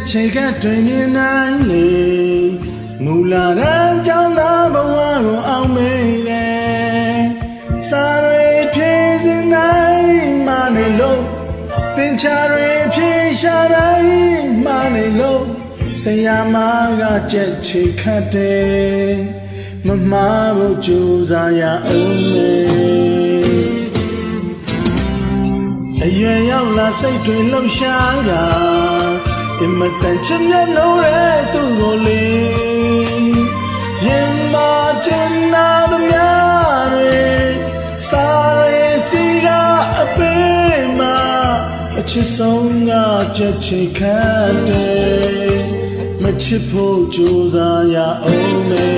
ချေကတွင်မြင်နိုင်လေမူလာတဲ့ကြောင်းသားဘဝကိုအောင်မေးတယ်စာတွေဖြည့်စင်နိုင်မနေလို့တင်ချတွေဖြည့်ရှာတိုင်းမနေလို့ဆရာမကကြက်ချေခတ်တယ်မမဖို့ကြိုးစားရအောင်မေအရွယ်ရောက်လာစိတ်တွေလှုပ်ရှားတာအမတန်ချစ်မြတ်လို့ရဲသူ့ကိုလေရင်မကျင်နာသမျှတွေစာရဲစီကအပေးမှာအချစ်ဆုံးကချက်ချခတ်တယ်မချစ်ဖို့ကြိုးစားရအောင်မေ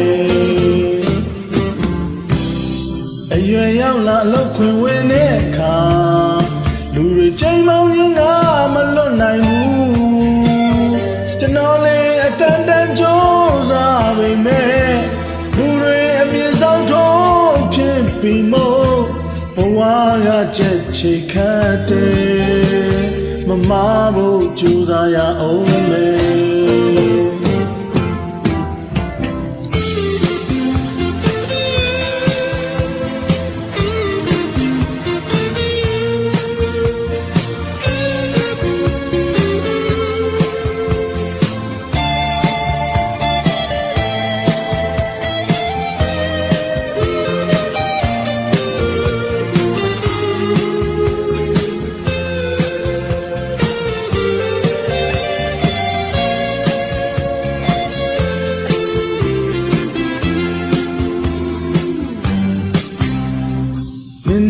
အရွယ်ရောက်လာအလုပ်ခွင်ဝင်တဲ့အခါလူတွေချိန်မောင်းရင်ကမလွတ်နိုင်ဘူးကျွန်တော်လေးအတန်တန်ကြိုးစားပေမဲ့လူတွေအမြင်ဆောင်ထုံးဖြစ်ပြီးမို့ဘဝကချက်ချခတ်တယ်မမဖို့ကြိုးစားရအောင်မေ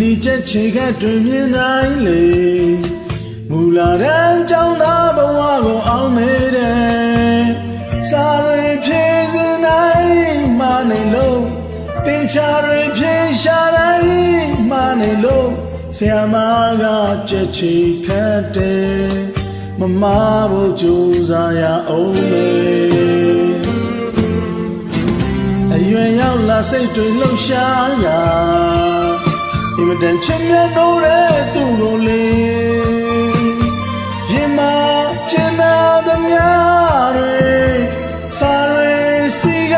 ဒီချက်ချေကတွင်မြင်နိုင်လေမူလာတဲ့ကြောင်းသားဘဝကိုအောင်မေးတယ်စာတွေဖြည့်စင်နိုင်မနေလို့တင်ချတွေဖြည့်ရှာတိုင်းမနေလို့ဆရာမကချက်ချေခတ်တယ်မမဖို့ကြိုးစားရအောင်မေအရွယ်ရောက်လာစိတ်တွေလှုပ်ရှားရာအမတန်ချစ်မြတ်လို့တဲ့သူ့ကိုလေရင်မကျင်နာသမျှတွေစာရဲစီက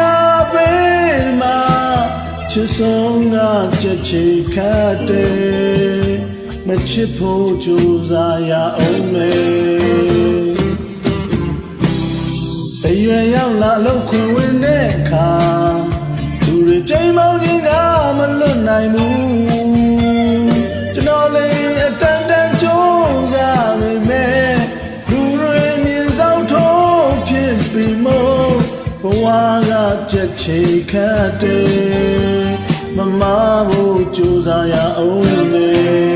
ပေးမှာချစ်ဆုံးကချက်ချေခတ်တယ်မချစ်ဖို့ကြိုးစားရအောင်မေအရွယ်ရောက်လာအလုပ်ခွင်ဝင်တဲ့အခါလူတွေချိန်မောင်းခြင်းကမလွတ်နိုင်ဘူးကျွန်တော်လေးအတန်တန်ကြိုးစားပေမဲ့လူတွေမြင်ဆောင်ထုံးဖြစ်ပြီးမို့ဘဝကချက်ချေခတ်တယ်မမဖို့ကြိုးစားရအောင်မေ